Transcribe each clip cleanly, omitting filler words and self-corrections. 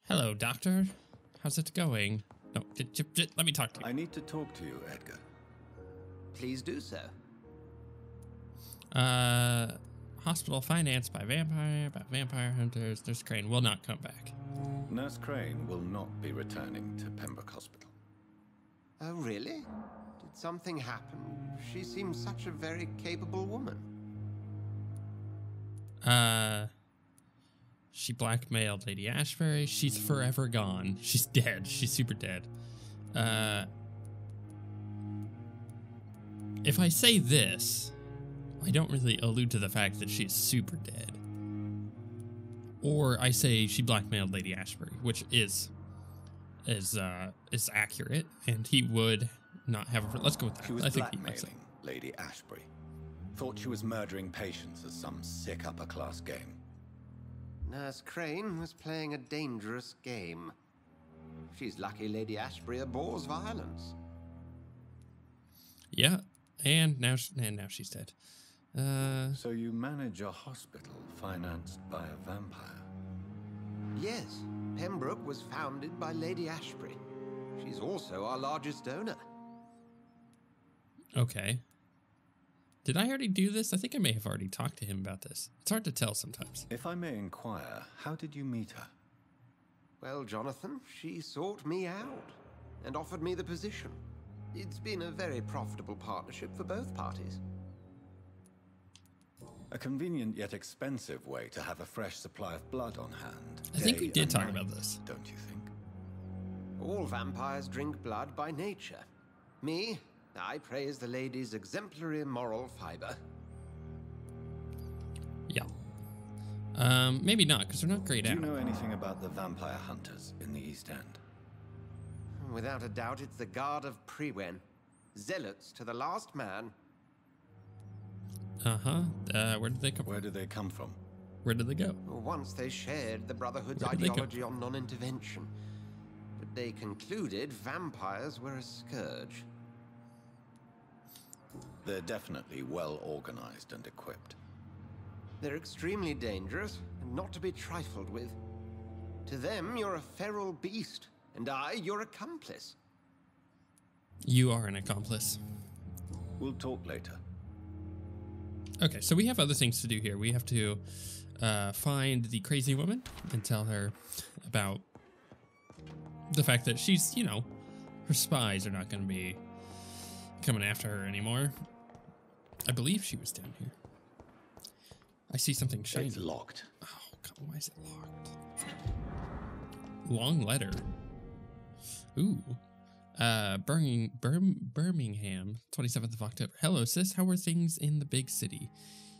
Hello, Doctor. How's it going? No, let me talk to you. I need to talk to you, Edgar. Please do so. Hospital financed by vampire hunters. Nurse Crane will not come back. Nurse Crane will not be returning to Pembroke Hospital. Oh, really? Did something happen? She seems such a very capable woman. She blackmailed Lady Ashbury. She's forever gone. She's dead. She's super dead. If I say this, I don't really allude to the fact that she's super dead. Or I say she blackmailed Lady Ashbury, which is accurate, and he would not have a... Let's go with that. She was I think blackmailing Lady Ashbury. Thought she was murdering patients as some sick upper-class game. Nurse Crane was playing a dangerous game. She's lucky Lady Ashbury abhors violence. Yeah, and now she's dead. So you manage a hospital financed by a vampire? Yes, Pembroke was founded by Lady Ashbury. She's also our largest donor. Okay. Did I already do this? I think I may have already talked to him about this. It's hard to tell sometimes. If I may inquire, how did you meet her? Well, Jonathan, she sought me out and offered me the position. It's been a very profitable partnership for both parties. A convenient yet expensive way to have a fresh supply of blood on hand. I think we Day did and talk night, about this. Don't you think? All vampires drink blood by nature. Me, I praise the lady's exemplary moral fiber. Yeah. Maybe not, because they're not grayed Do out. you know anything about the vampire hunters in the East End? Without a doubt, it's the Guard of Prewen. Zealots to the last man. Uh-huh. Where did they come from? Where do they come from? Where did they go? Once they shared the Brotherhood's Where did they go? ideology on non-intervention. But they concluded vampires were a scourge. They're definitely well organized and equipped. They're extremely dangerous and not to be trifled with. To them, you're a feral beast, and I, your accomplice. You are an accomplice. We'll talk later. Okay, so we have other things to do here. We have to find the crazy woman and tell her about the fact that she's, you know, her spies are not going to be coming after her anymore. I believe she was down here. I see something shiny. It's locked. Oh, come on, why is it locked? Long letter. Ooh. Birmingham, 27th of October. Hello, sis. How are things in the big city?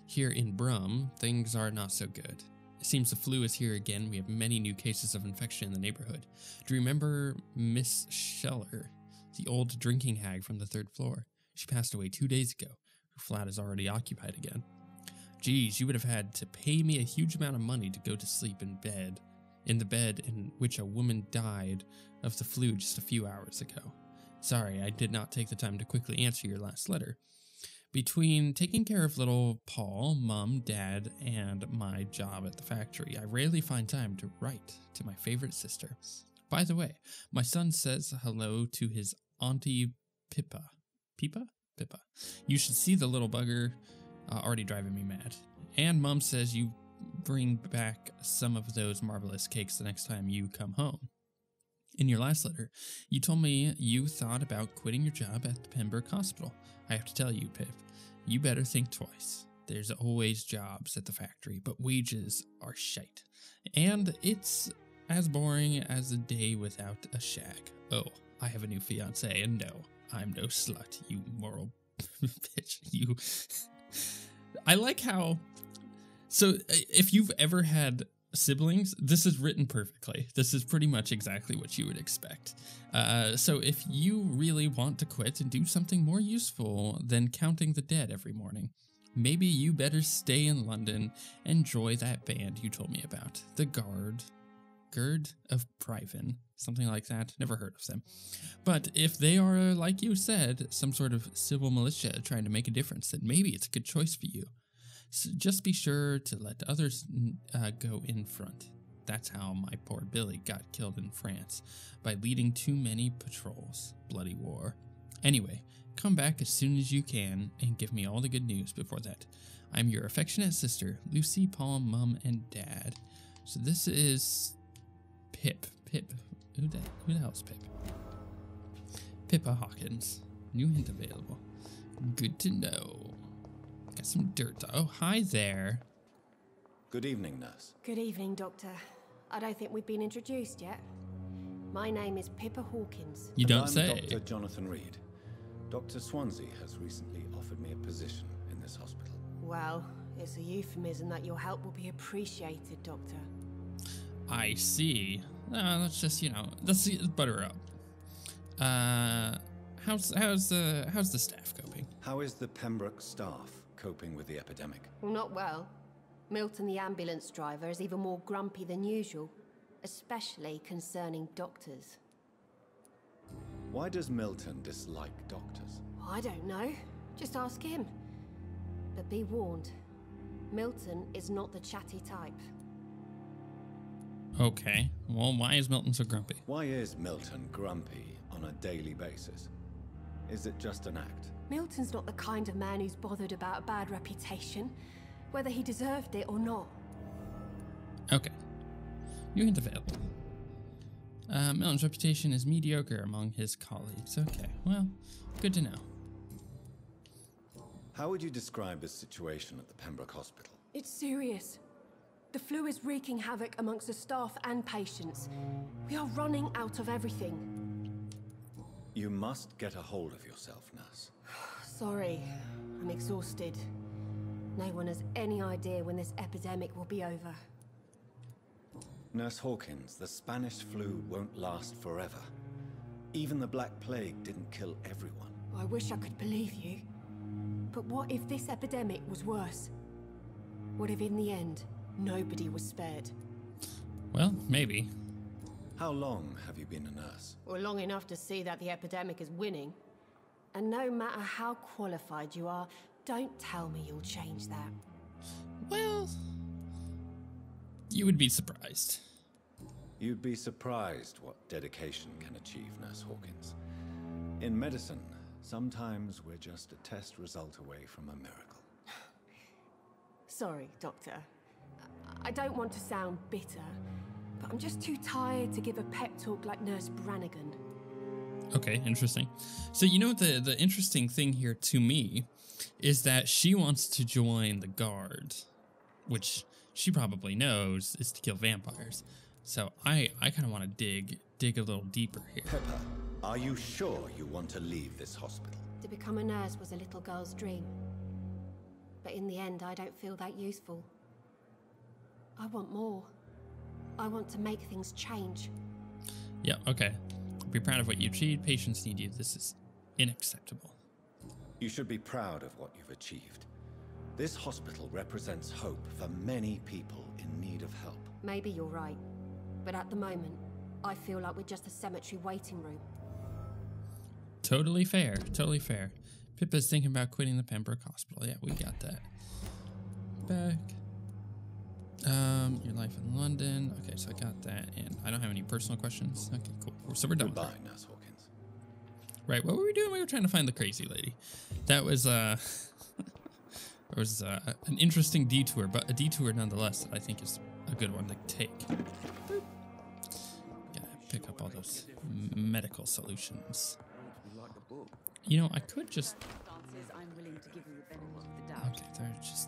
Here in Brum, things are not so good. It seems the flu is here again. We have many new cases of infection in the neighborhood. Do you remember Miss Scheller, the old drinking hag from the 3rd floor? She passed away 2 days ago. Her flat is already occupied again. Geez, you would have had to pay me a huge amount of money to go to sleep in the bed in which a woman died of the flu just a few hours ago. Sorry, I did not take the time to quickly answer your last letter. Between taking care of little Paul, Mom, Dad, and my job at the factory, I rarely find time to write to my favorite sister. By the way, my son says hello to his Auntie Pippa. Pippa? You should see the little bugger, already driving me mad. And Mom says you bring back some of those marvelous cakes the next time you come home. In your last letter, you told me you thought about quitting your job at the Pembroke Hospital. I have to tell you, Pip, you better think twice. There's always jobs at the factory, but wages are shite. And it's as boring as a day without a shag. Oh, I have a new fiancé, and no, I'm no slut, you moral bitch. You... I like how... So, if you've ever had siblings, this is written perfectly. This is pretty much exactly what you would expect. So if you really want to quit and do something more useful than counting the dead every morning, maybe you better stay in London and enjoy that band you told me about. The Gerd of Priven. Something like that. Never heard of them. But if they are, like you said, some sort of civil militia trying to make a difference, then maybe it's a good choice for you. So just be sure to let the others go in front. That's how my poor Billy got killed in France, by leading too many patrols. Bloody war. Anyway, come back as soon as you can and give me all the good news before that. I'm your affectionate sister, Lucy, Paul, Mum, and Dad. So this is Pip. Pip. Who the hell's Pip? Pippa Hawkins. New hint available. Good to know. Got some dirt. Oh, hi there. Good evening, nurse. Good evening, Doctor. I don't think we've been introduced yet. My name is Pippa Hawkins. You don't I'm say. Dr. Jonathan Reid. Dr. Swansea has recently offered me a position in this hospital. Well, it's a euphemism that your help will be appreciated, Doctor. I see. Let's just, let's butter up. How's the staff coping? How is the Pembroke staff coping with the epidemic? Well, not well. Milton, the ambulance driver, is even more grumpy than usual, especially concerning doctors. Why does Milton dislike doctors? I don't know. Just ask him. But be warned, Milton is not the chatty type. Okay. Well, why is Milton so grumpy? Why is Milton grumpy on a daily basis? Is it just an act? Milton's not the kind of man who's bothered about a bad reputation, whether he deserved it or not. Okay. New hint available. Milton's reputation is mediocre among his colleagues. Okay, well, good to know. How would you describe the situation at the Pembroke Hospital? It's serious. The flu is wreaking havoc amongst the staff and patients. We are running out of everything. You must get a hold of yourself, nurse. Sorry, I'm exhausted. No one has any idea when this epidemic will be over. Nurse Hawkins, the Spanish flu won't last forever. Even the Black Plague didn't kill everyone. I wish I could believe you. But what if this epidemic was worse? What if in the end, nobody was spared? Well, maybe. How long have you been a nurse? Well, long enough to see that the epidemic is winning. And no matter how qualified you are, don't tell me you'll change that. Well, you would be surprised. You'd be surprised what dedication can achieve, Nurse Hawkins. In medicine, sometimes we're just a test result away from a miracle. Sorry, Doctor. I don't want to sound bitter, but I'm just too tired to give a pep talk like Nurse Brannigan. Okay, interesting. So the interesting thing here to me is that she wants to join the Guard, which she probably knows is to kill vampires. So I kind of want to dig a little deeper here. Pippa, are you sure you want to leave this hospital? To become a nurse was a little girl's dream. But in the end, I don't feel that useful. I want more. I want to make things change. Yeah, okay. Be proud of what you achieved. Patients need you. This is unacceptable. You should be proud of what you've achieved. This hospital represents hope for many people in need of help. Maybe you're right. But at the moment, I feel like we're just a cemetery waiting room. Totally fair. Totally fair. Pippa's thinking about quitting the Pembroke Hospital. Yeah, we got that. Back. Your life in London. Okay, so I got that. And I don't have any personal questions. Okay, cool. So we're done. Goodbye, Nurse Hawkins. Right, what were we doing? We were trying to find the crazy lady. That was, there was an interesting detour, but a detour nonetheless that I think is a good one to take. Boop. Gotta pick up all those medical solutions. I could just... Okay,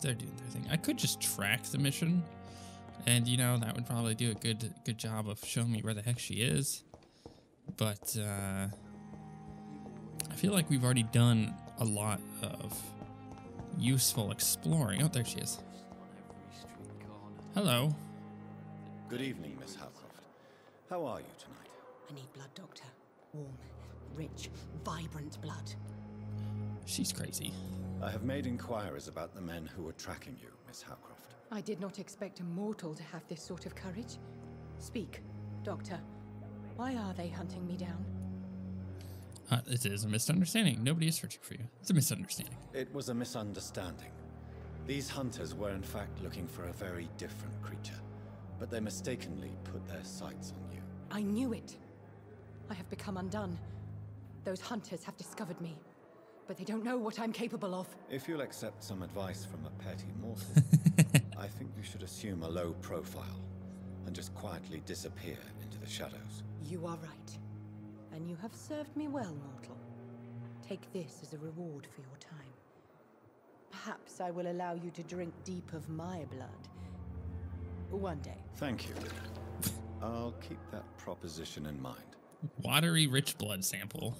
they're doing their thing. I could just track the mission, and that would probably do a good job of showing me where the heck she is. But I feel like we've already done a lot of useful exploring. Oh, there she is. Hello. Good evening, Miss Howcroft. How are you tonight? I need blood, Doctor. Warm, rich, vibrant blood. She's crazy. I have made inquiries about the men who were tracking you, Miss Howcroft. I did not expect a mortal to have this sort of courage. Speak, Doctor. Why are they hunting me down? It is a misunderstanding. Nobody is searching for you. It's a misunderstanding. It was a misunderstanding. These hunters were in fact looking for a very different creature, but they mistakenly put their sights on you. I knew it. I have become undone. Those hunters have discovered me, but they don't know what I'm capable of. If you'll accept some advice from a petty mortal, I think you should assume a low profile and just quietly disappear into the shadows. You are right. And you have served me well, mortal. Take this as a reward for your time. Perhaps I will allow you to drink deep of my blood. One day. Thank you. I'll keep that proposition in mind. Watery rich blood sample.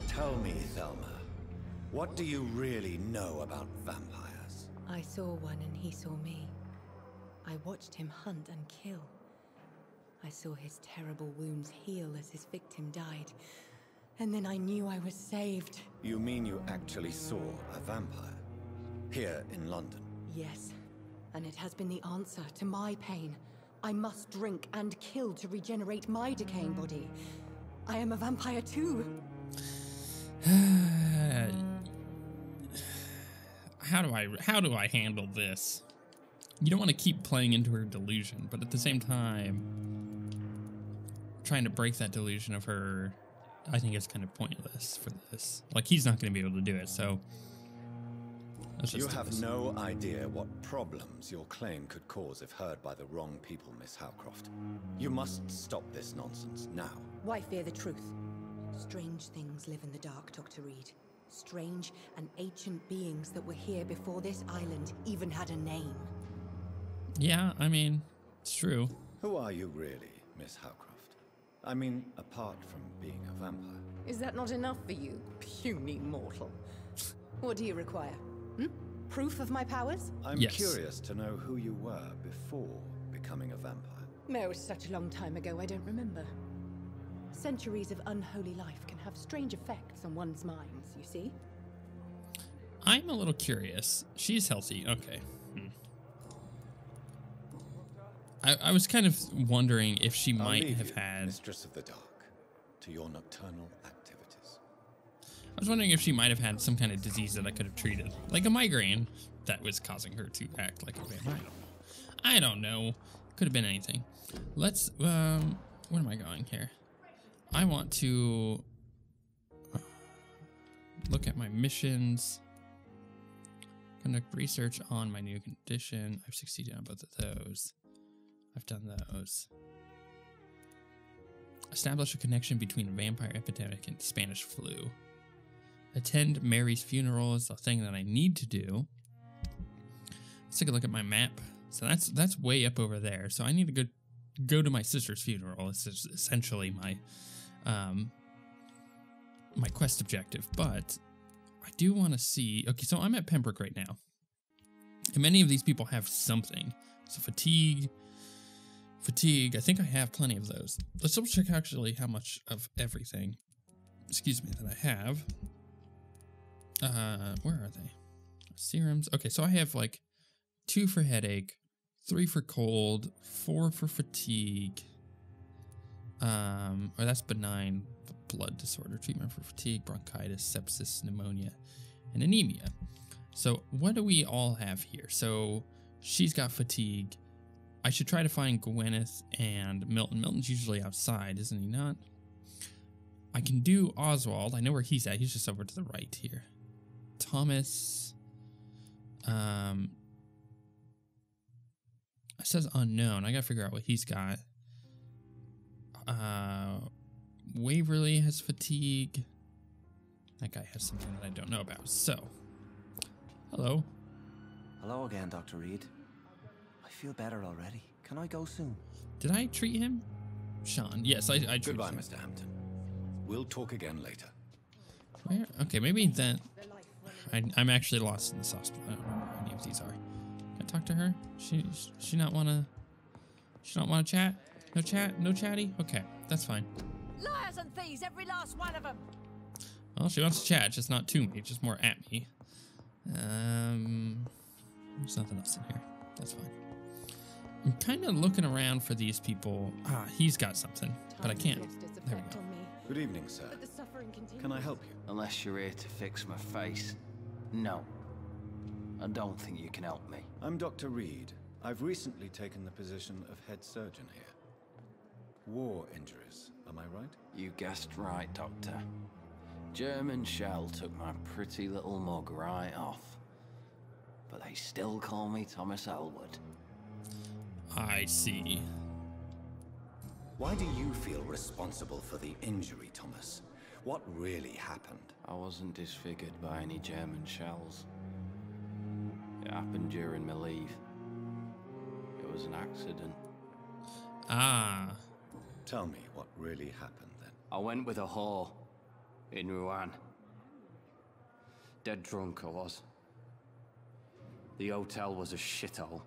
Tell me, Thelma, what do you really know about vampires? I saw one and he saw me. I watched him hunt and kill. I saw his terrible wounds heal as his victim died. And then I knew I was saved. You mean you actually saw a vampire? Here in London? Yes. And it has been the answer to my pain. I must drink and kill to regenerate my decaying body. I am a vampire too. How do I handle this? You don't want to keep playing into her delusion, but at the same time, trying to break that delusion of her, I think it's kind of pointless for this. Like, he's not going to be able to do it, so you have no idea what problems your claim could cause if heard by the wrong people, Miss Howcroft. You must stop this nonsense now. Why fear the truth? Strange things live in the dark, Dr. Reid. Strange and ancient beings that were here before this island even had a name. Yeah, I mean, it's true. Who are you really, Miss Howcroft? I mean, apart from being a vampire. Is that not enough for you, puny mortal? What do you require? Proof of my powers? I'm curious to know who you were before becoming a vampire. No, it's such a long time ago, I don't remember. Centuries of unholy life can have strange effects on one's minds, you see? I'm a little curious. She's healthy. Okay. I was kind of wondering if she might have had... Mistress of the Dark, to your nocturnal activities. I was wondering if she might have had some kind of disease that I could have treated. Like a migraine that was causing her to act like a vampire. I don't know. Could have been anything. Let's... where am I going here? I want to look at my missions. Conduct research on my new condition. I've succeeded on both of those. I've done those. Establish a connection between a vampire epidemic and Spanish flu. Attend Mary's funeral is the thing that I need to do. Let's take a look at my map. So that's way up over there. So I need to go to my sister's funeral. This is essentially my my quest objective. But I do want to see. Okay, so I'm at Pembroke right now, and many of these people have something. So fatigue. I think I have plenty of those. Let's double check actually how much of everything, excuse me, that I have. Where are they? Serums. Okay, so I have like 2 for headache, 3 for cold, 4 for fatigue. Or that's benign blood disorder, treatment for fatigue, bronchitis, sepsis, pneumonia, and anemia. So what do we all have here? So she's got fatigue. I should try to find Gwyneth and Milton. Milton's usually outside, isn't he not? I can do Oswald. I know where he's at. He's just over to the right here. Thomas. It says unknown. I gotta figure out what he's got. Waverly has fatigue. That guy has something that I don't know about. So, hello. Hello again, Dr. Reid. I feel better already. Can I go soon? Did I treat him? Sean. Yes, I treated Goodbye, him. Mr. Hampton. We'll talk again later. Where? Okay, maybe then. I'm actually lost in this hospital. I don't know where any of these are. Can I talk to her? She not wanna chat? No chat? No chatty? Okay, that's fine. Liars and thieves, every last one of them. Well, she wants to chat, just not to me, just more at me. There's nothing else in here. That's fine. I'm kind of looking around for these people. Ah, he's got something, but I can't. There we go. Good evening, sir. Can I help you? Unless you're here to fix my face. No. I don't think you can help me. I'm Dr. Reid. I've recently taken the position of head surgeon here. War injuries, am I right? You guessed right, Doctor. German shell took my pretty little mug right off. But they still call me Thomas Elwood. I see. Why do you feel responsible for the injury, Thomas? What really happened? I wasn't disfigured by any German shells. It happened during my leave. It was an accident. Ah. Tell me what really happened then. I went with a whore in Rouen. Dead drunk I was. The hotel was a shithole.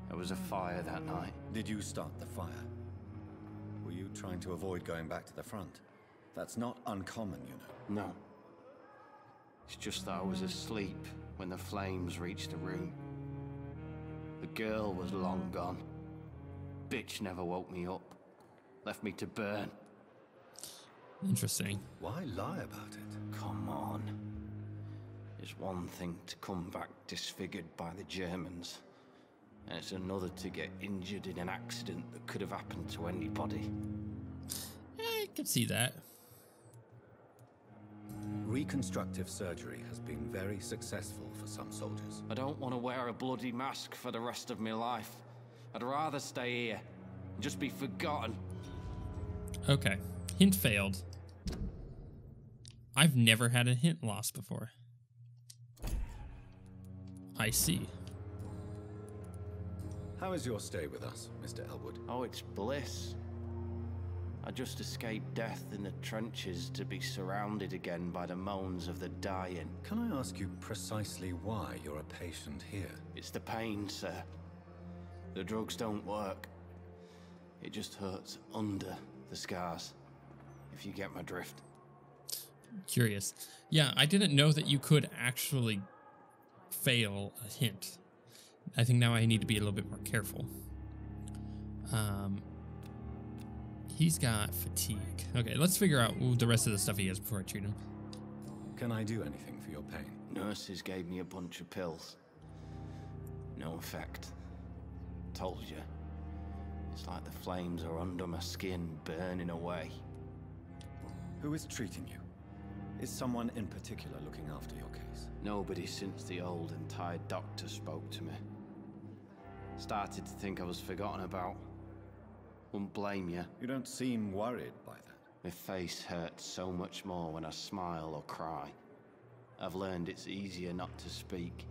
There was a fire that night. Did you start the fire? Were you trying to avoid going back to the front? That's not uncommon, you know. No. It's just that I was asleep when the flames reached the room. The girl was long gone. Bitch never woke me up. Left me to burn. Interesting. Why lie about it? Come on. It's one thing to come back disfigured by the Germans. And it's another to get injured in an accident that could have happened to anybody. I could see that. Reconstructive surgery has been very successful for some soldiers. I don't want to wear a bloody mask for the rest of my life. I'd rather stay here and just be forgotten. Okay. Hint failed. I've never had a hint lost before. I see. How is your stay with us, Mr. Elwood? Oh, it's bliss. I just escaped death in the trenches to be surrounded again by the moans of the dying. Can I ask you precisely why you're a patient here? It's the pain, sir. The drugs don't work. It just hurts under the scars, if you get my drift. Curious. Yeah, I didn't know that you could actually fail a hint. I think now I need to be a little bit more careful. He's got fatigue. Okay, let's figure out the rest of the stuff he has before I treat him. Can I do anything for your pain? Nurses gave me a bunch of pills. No effect. Told you. It's like the flames are under my skin, burning away. Who is treating you? Is someone in particular looking after your case? Nobody since the old and tired doctor spoke to me. Started to think I was forgotten about. Wouldn't blame you. You don't seem worried by that. My face hurts so much more when I smile or cry. I've learned it's easier not to speak.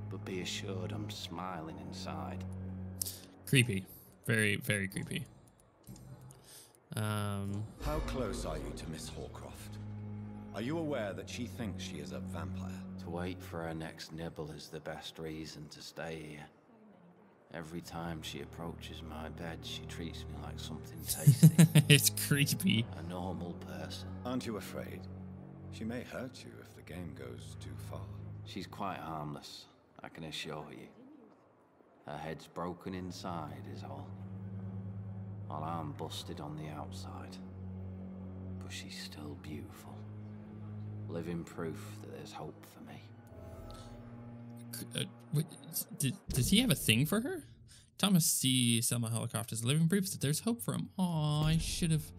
But be assured I'm smiling inside. Creepy. Very, very creepy. How close are you to Miss Horcroft? Are you aware that she thinks she is a vampire? To wait for her next nibble is the best reason to stay here. Every time she approaches my bed, she treats me like something tasty. It's creepy. A normal person. Aren't you afraid? She may hurt you if the game goes too far. She's quite harmless, I can assure you. Her head's broken inside is all. While I'm busted on the outside. But she's still beautiful. Living proof that there's hope for me. Wait, does he have a thing for her? Thomas C. Selma Helicroft is living proof that there's hope for him. Oh, I should have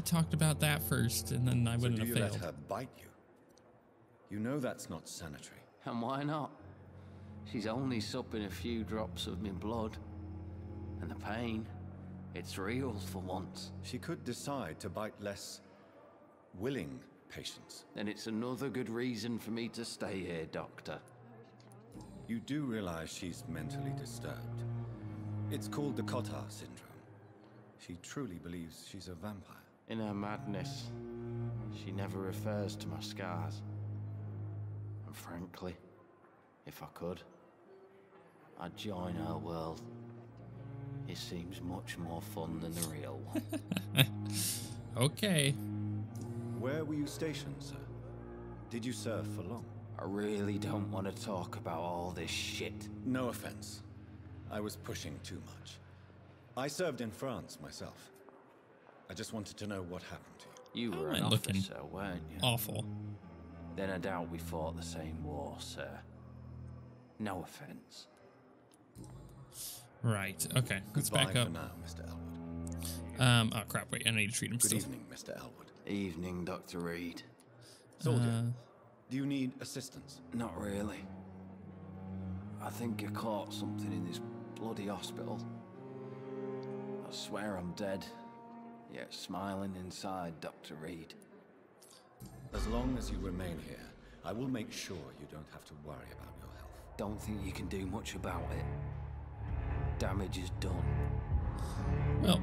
talked about that first, and then I wouldn't have failed. So do you let her bite you? You know that's not sanitary. And why not? She's only supping a few drops of my blood. And the pain, it's real for once. She could decide to bite less willing patients. Then it's another good reason for me to stay here, Doctor. You do realize she's mentally disturbed. It's called the Cotard syndrome. She truly believes she's a vampire. In her madness, she never refers to my scars. And frankly, if I could, I'd join her world. It seems much more fun than the real one. Okay. Where were you stationed, sir? Did you serve for long? I really don't want to talk about all this shit. No offense. I was pushing too much. I served in France myself. I just wanted to know what happened to you. You were an officer, weren't you? Awful. then I doubt we fought the same war, sir. No offense. Right. Okay. Let's Goodbye back up. for now, Mr. Elwood. Oh crap! Wait, I need to treat him Good still. evening, Mr. Elwood. Evening, Dr. Reid. Soldier, do you need assistance? Not really. I think I caught something in this bloody hospital. I swear I'm dead, yet smiling inside, Dr. Reid. As long as you remain here, I will make sure you don't have to worry about your health. Don't think you can do much about it. Damage is done. Well,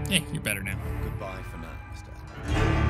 hey, you're better now. Goodbye for now, Mr. Elwood.